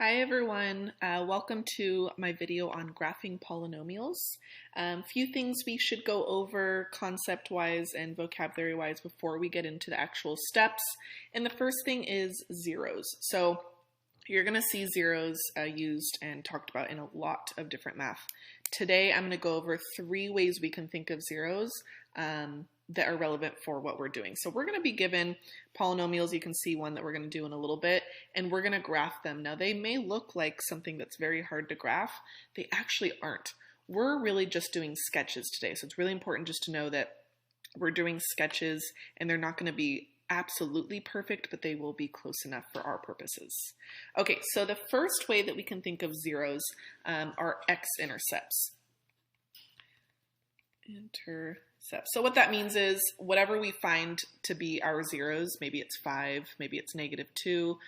Hi everyone, welcome to my video on graphing polynomials. Few things we should go over concept-wise and vocabulary-wise before we get into the actual steps. And the first thing is zeros. So you're going to see zeros used and talked about in a lot of different math. Today I'm going to go over 3 ways we can think of zeros that are relevant for what we're doing. So we're going to be given polynomials. You can see one that we're going to do in a little bit, and we're going to graph them. Now they may look like something that's very hard to graph. They actually aren't. We're really just doing sketches today. So it's really important just to know that we're doing sketches and they're not going to be absolutely perfect, but they will be close enough for our purposes. Okay, so the first way that we can think of zeros are x-intercepts. So what that means is whatever we find to be our zeros, maybe it's 5, maybe it's -2,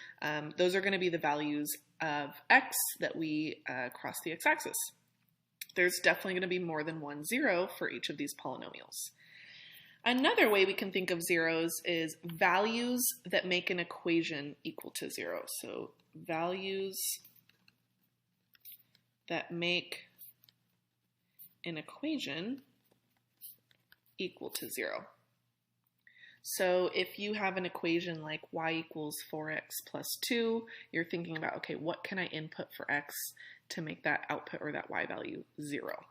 those are going to be the values of x that we cross the x-axis. There's definitely going to be more than one zero for each of these polynomials. Another way we can think of zeros is values that make an equation equal to 0. So values that make an equation equal to 0. So if you have an equation like y equals 4x plus 2, you're thinking about, okay, what can I input for x to make that output or that y value 0?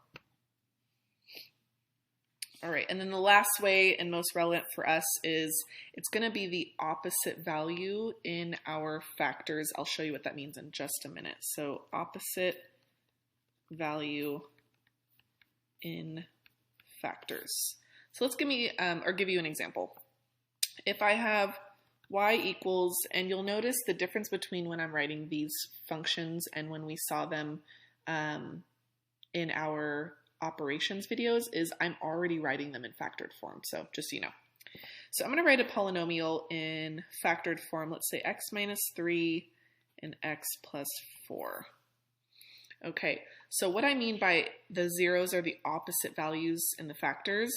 All right, and then the last way and most relevant for us is it's going to be the opposite value in our factors. I'll show you what that means in just a minute. So opposite value in factors. So let's give you an example. If I have y equals, and you'll notice the difference between when I'm writing these functions and when we saw them in our operations videos is I'm already writing them in factored form. So just so you know. So I'm going to write a polynomial in factored form. Let's say x minus 3 and x plus 4. Okay, so what I mean by the zeros are the opposite values in the factors.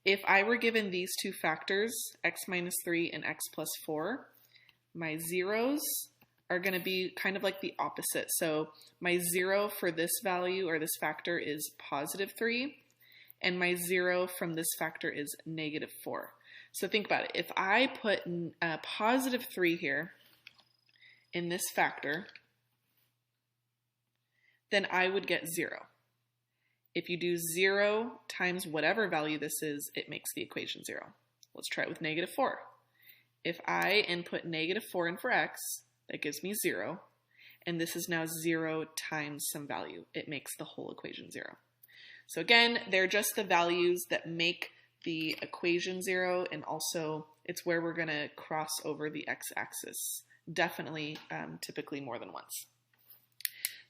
If I were given these two factors, x minus 3 and x plus 4, my zeros are going to be kind of like the opposite. So my 0 for this value or this factor is positive 3, and my 0 from this factor is negative 4. So think about it. If I put positive 3 here in this factor, then I would get 0. If you do 0 times whatever value this is, it makes the equation 0. Let's try it with negative 4. If I input negative 4 in for x, that gives me 0, and this is now 0 times some value. It makes the whole equation 0. So again, they're just the values that make the equation 0, and also it's where we're going to cross over the x-axis. Definitely, typically more than once.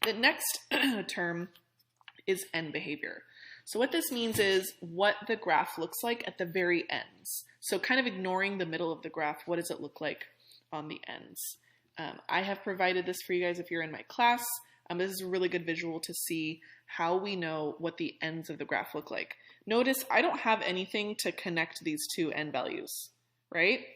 The next term is end behavior. So what this means is what the graph looks like at the very ends. So kind of ignoring the middle of the graph, what does it look like on the ends? I have provided this for you guys if you're in my class. This is a really good visual to see how we know what the ends of the graph look like. Notice I don't have anything to connect these two end values, right?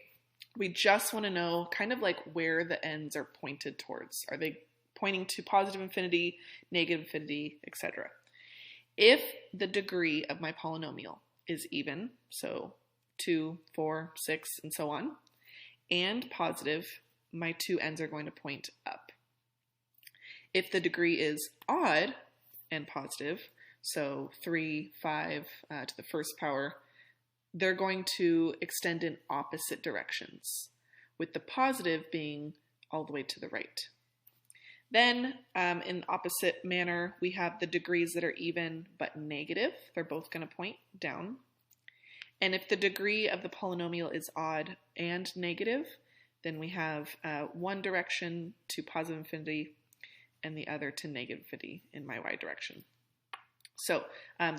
We just want to know kind of like where the ends are pointed towards. Are they pointing to positive infinity, negative infinity, etc.? If the degree of my polynomial is even, so 2, 4, 6, and so on, and positive, my two ends are going to point up. If the degree is odd and positive, so 3, 5 to the first power, they're going to extend in opposite directions, with the positive being all the way to the right. Then, in opposite manner, we have the degrees that are even but negative. They're both going to point down. And if the degree of the polynomial is odd and negative, then we have one direction to positive infinity and the other to negative infinity in my y direction. So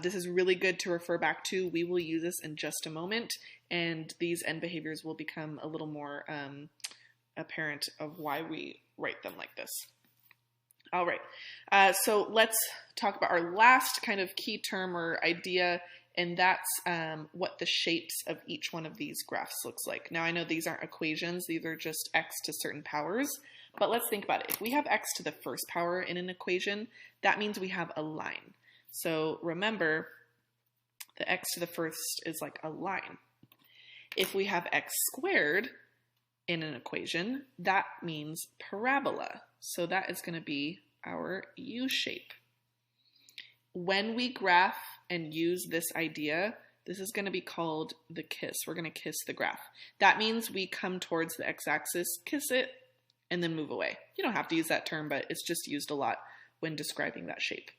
this is really good to refer back to. We will use this in just a moment, and these end behaviors will become a little more apparent of why we write them like this. All right, so let's talk about our last kind of key term or idea, and that's what the shapes of each one of these graphs looks like. Now I know these aren't equations, these are just x to certain powers, But let's think about it. If we have x to the first power in an equation, that means we have a line. So remember, the x to the first is like a line. If we have x squared in an equation, that means parabola. So that is going to be our U shape. When we graph and use this idea, this is going to be called the kiss. We're going to kiss the graph. That means we come towards the x-axis, kiss it, and then move away. You don't have to use that term, but it's just used a lot when describing that shape.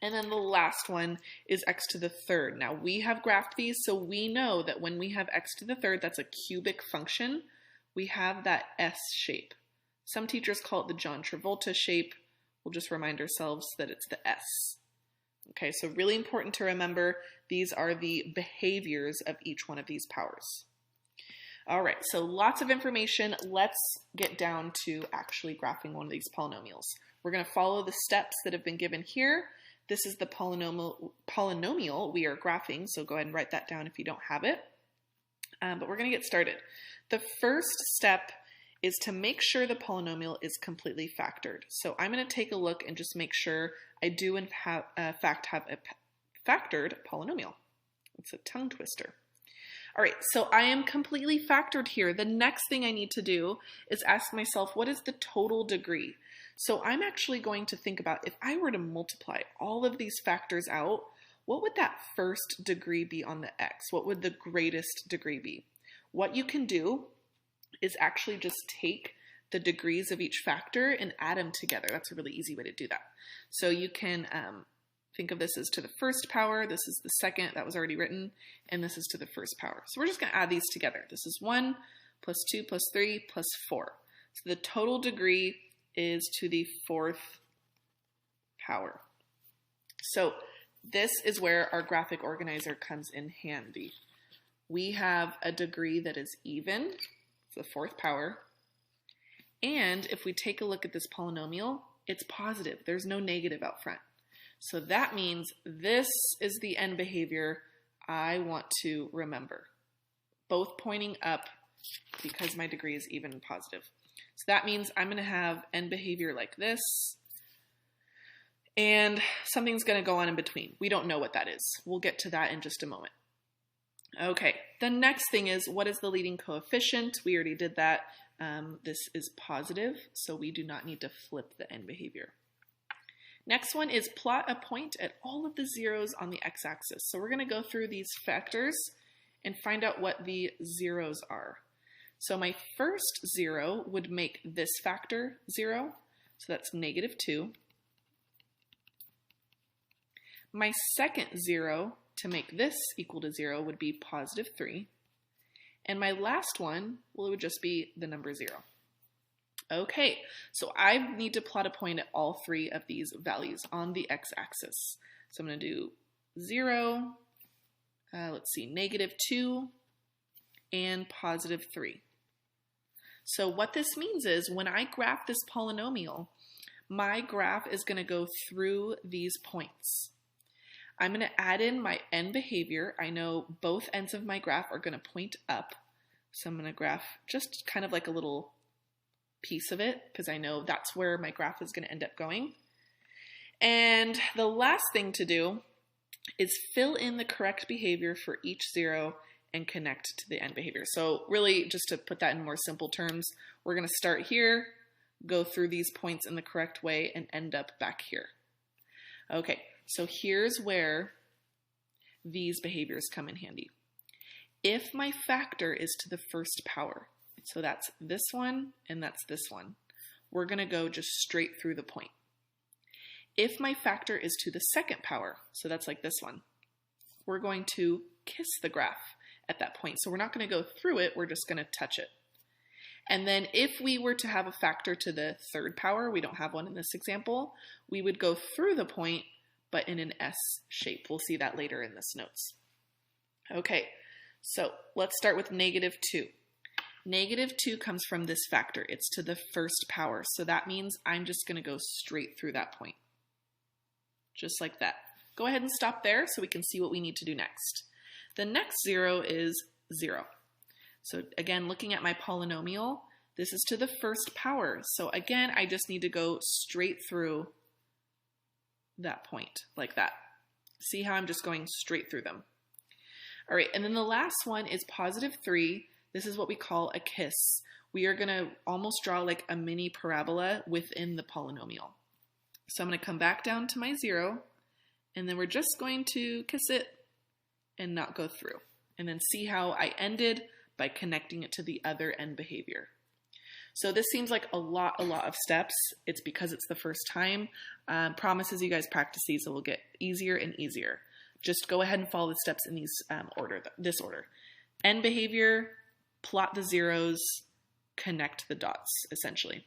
And then the last one is x to the third. Now we have graphed these, so we know that when we have x to the third, that's a cubic function, we have that S shape. Some teachers call it the John Travolta shape. We'll just remind ourselves that it's the S. Okay, so really important to remember, these are the behaviors of each one of these powers. All right, so lots of information. Let's get down to actually graphing one of these polynomials. We're going to follow the steps that have been given here. This is the polynomial we are graphing, so go ahead and write that down if you don't have it. But we're going to get started. The first step is to make sure the polynomial is completely factored. So I'm going to take a look and just make sure I do in fact have a factored polynomial. It's a tongue twister. All right, so I am completely factored here. The next thing I need to do is ask myself, what is the total degree? So I'm actually going to think about, if I were to multiply all of these factors out, what would that first degree be on the x? What would the greatest degree be? What you can do is actually just take the degrees of each factor and add them together. That's a really easy way to do that. So you can think of this as to the first power, this is the second, that was already written, and this is to the first power. So we're just going to add these together. This is 1 plus 2 plus 3 plus 4. So the total degree is to the fourth power. So this is where our graphic organizer comes in handy. We have a degree that is even, it's the fourth power, and if we take a look at this polynomial, it's positive. There's no negative out front. So that means this is the end behavior I want to remember, both pointing up because my degree is even and positive. So that means I'm going to have end behavior like this, and something's going to go on in between. We don't know what that is. We'll get to that in just a moment. Okay, the next thing is, what is the leading coefficient? We already did that. This is positive, so we do not need to flip the end behavior. Next one is plot a point at all of the zeros on the x-axis. So we're going to go through these factors and find out what the zeros are. So my first 0 would make this factor 0, so that's -2. My second 0 to make this equal to 0 would be +3. And my last one, well, it would just be the number 0. Okay, so I need to plot a point at all three of these values on the x-axis. So I'm going to do 0, let's see, -2, and +3. So what this means is when I graph this polynomial, my graph is going to go through these points. I'm going to add in my end behavior. I know both ends of my graph are going to point up. So I'm going to graph just kind of like a little piece of it because I know that's where my graph is going to end up going. And the last thing to do is fill in the correct behavior for each 0 and connect to the end behavior. So really, just to put that in more simple terms, we're going to start here, go through these points in the correct way, and end up back here. Okay, so here's where these behaviors come in handy. If my factor is to the first power, so that's this one and that's this one, we're going to go just straight through the point. If my factor is to the second power, so that's like this one, we're going to kiss the graph at that point. So we're not going to go through it, we're just going to touch it. And then if we were to have a factor to the third power, we don't have one in this example, we would go through the point, but in an S shape. We'll see that later in this notes. Okay, so let's start with -2. -2 comes from this factor. It's to the first power. So that means I'm just going to go straight through that point. Just like that. Go ahead and stop there so we can see what we need to do next. The next 0 is 0. So again, looking at my polynomial, This is to the first power. So again, I just need to go straight through that point like that. See how I'm just going straight through them. All right, and then the last one is positive 3. This is what we call a kiss. We are going to almost draw like a mini parabola within the polynomial. So I'm going to come back down to my 0, and then we're just going to kiss it and not go through. And then see how I ended by connecting it to the other end behavior. So this seems like a lot of steps. It's because it's the first time. Promises you guys practice these, it will get easier and easier. Just go ahead and follow the steps in this order. End behavior, plot the zeros, connect the dots, essentially.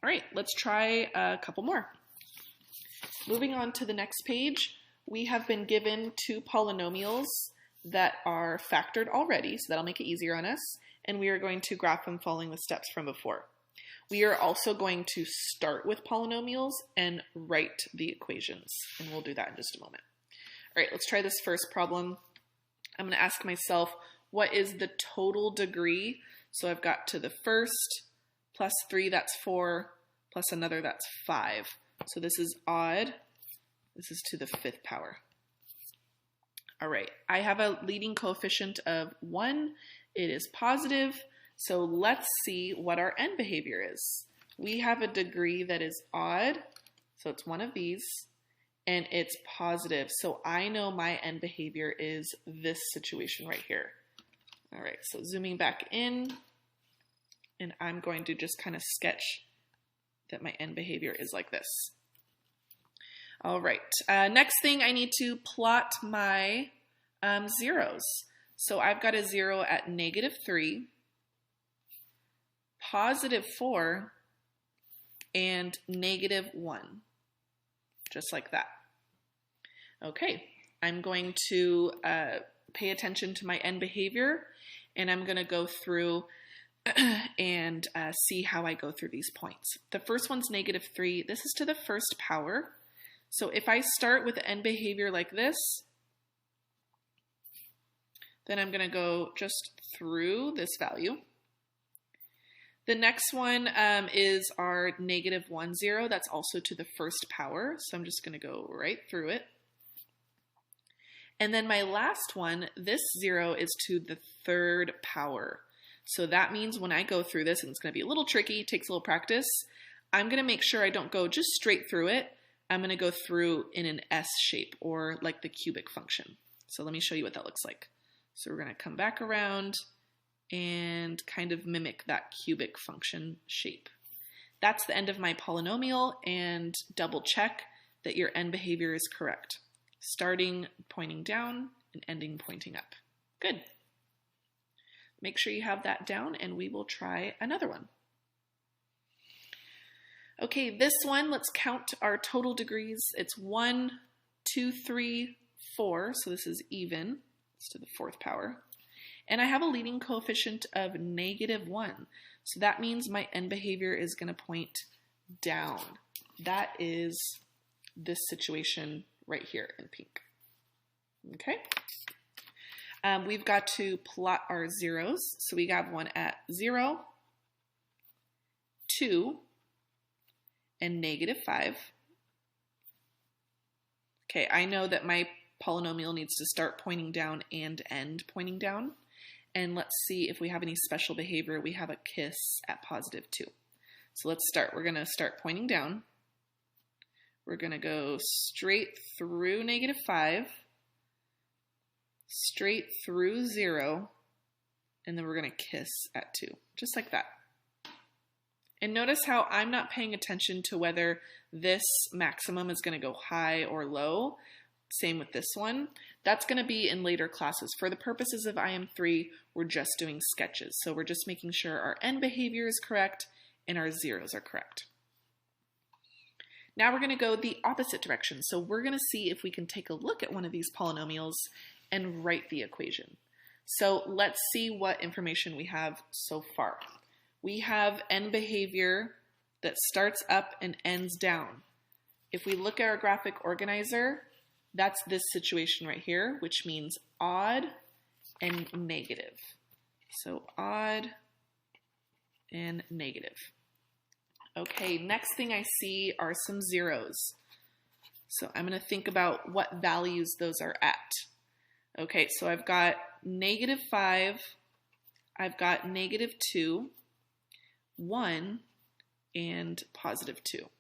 All right, let's try a couple more. Moving on to the next page, we have been given 2 polynomials that are factored already, so that'll make it easier on us, and we are going to graph them following the steps from before. We are also going to start with polynomials and write the equations, and we'll do that in just a moment. All right, let's try this first problem. I'm going to ask myself, what is the total degree? So I've got to the first, plus 3, that's 4, plus another, that's 5. So this is odd. This is to the 5th power. All right, I have a leading coefficient of 1. It is positive. So let's see what our end behavior is. We have a degree that is odd. So it's one of these. And it's positive. So I know my end behavior is this situation right here. All right, so zooming back in, and I'm going to just kind of sketch that my end behavior is like this. All right, next thing I need to plot my zeros. So I've got a 0 at -3, positive 4, and -1, just like that. Okay, I'm going to pay attention to my end behavior, and I'm going to go through and see how I go through these points. The first one's -3. This is to the first power. So if I start with the end behavior like this, then I'm going to go just through this value. The next one is our -1, 0. That's also to the first power. So I'm just going to go right through it. And then my last one, this 0 is to the 3rd power. So that means when I go through this, and it's going to be a little tricky, takes a little practice, I'm going to make sure I don't go just straight through it. I'm going to go through in an S shape, or like the cubic function. So let me show you what that looks like. So we're going to come back around and kind of mimic that cubic function shape. That's the end of my polynomial, and double check that your end behavior is correct. Starting pointing down and ending pointing up. Good. Make sure you have that down, and we will try another one. Okay, this one, let's count our total degrees. It's 1, 2, 3, 4, so this is even. It's to the 4th power. And I have a leading coefficient of -1. So that means my end behavior is going to point down. That is this situation right here in pink. Okay. We've got to plot our zeros. So we have one at 0, 2, and -5. Okay, I know that my polynomial needs to start pointing down and end pointing down. And let's see if we have any special behavior. We have a kiss at +2. So let's start. We're going to start pointing down. We're going to go straight through -5, straight through 0, and then we're going to kiss at 2, just like that. And notice how I'm not paying attention to whether this maximum is going to go high or low. Same with this one. That's going to be in later classes. For the purposes of IM3, we're just doing sketches. So we're just making sure our end behavior is correct and our zeros are correct. Now we're going to go the opposite direction. So we're going to see if we can take a look at one of these polynomials and write the equation. So let's see what information we have so far. We have end behavior that starts up and ends down. If we look at our graphic organizer, that's this situation right here, which means odd and negative. So odd and negative. Okay, next thing I see are some zeros. So I'm going to think about what values those are at. Okay, so I've got -5, I've got -2, 1, and +2.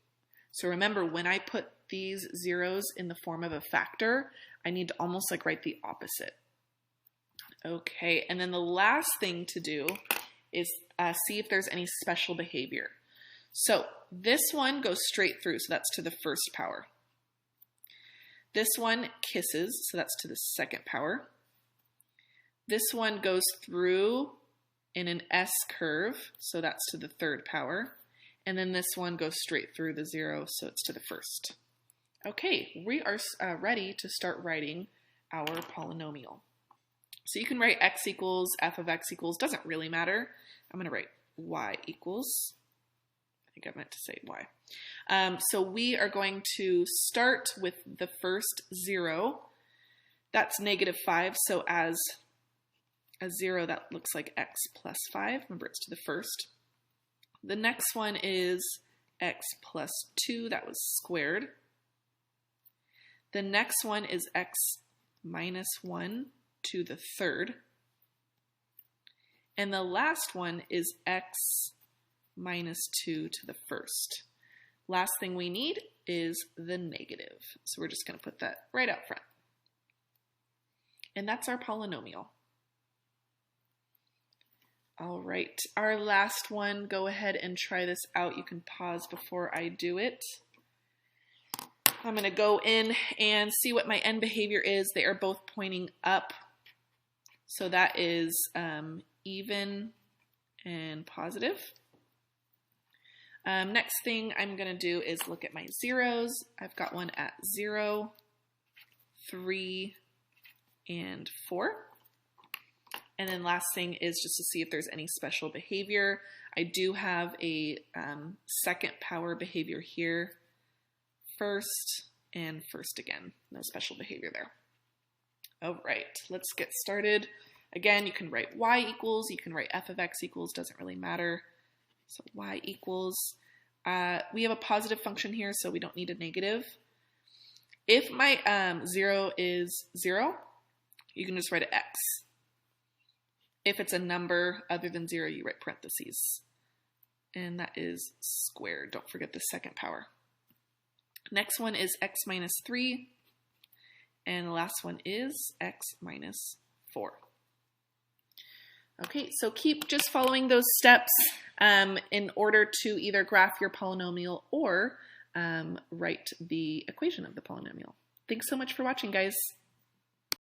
So remember, when I put these zeros in the form of a factor, I need to almost like write the opposite. Okay, and then the last thing to do is see if there's any special behavior. So this one goes straight through, so that's to the first power. This one kisses, so that's to the second power. This one goes through in an S curve, so that's to the third power. And then this one goes straight through the 0, so it's to the first. Okay, we are ready to start writing our polynomial. So you can write x equals f of x equals, doesn't really matter. I'm going to write y equals, I think I meant to say y. So we are going to start with the first 0. That's -5, so as a 0 that looks like x plus 5. Remember, it's to the first. The next one is x plus 2, that was squared. The next one is x minus 1 to the third. And the last one is x minus 2 to the first. Last thing we need is the negative. So we're just going to put that right out front. And that's our polynomial. All right, our last one, go ahead and try this out. You can pause before I do it. I'm going to go in and see what my end behavior is. They are both pointing up. So that is even and positive. Next thing I'm going to do is look at my zeros. I've got one at 0, 3, and 4. And then last thing is just to see if there's any special behavior. I do have a second power behavior here. First and first again. No special behavior there. All right, let's get started. Again, you can write y equals, you can write f of x equals, doesn't really matter. So y equals, we have a positive function here, so we don't need a negative. If my 0 is 0, you can just write an x. If it's a number other than 0, you write parentheses. And that is squared. Don't forget the second power. Next one is x minus 3. And the last one is x minus 4. Okay, so keep just following those steps in order to either graph your polynomial or write the equation of the polynomial. Thanks so much for watching, guys.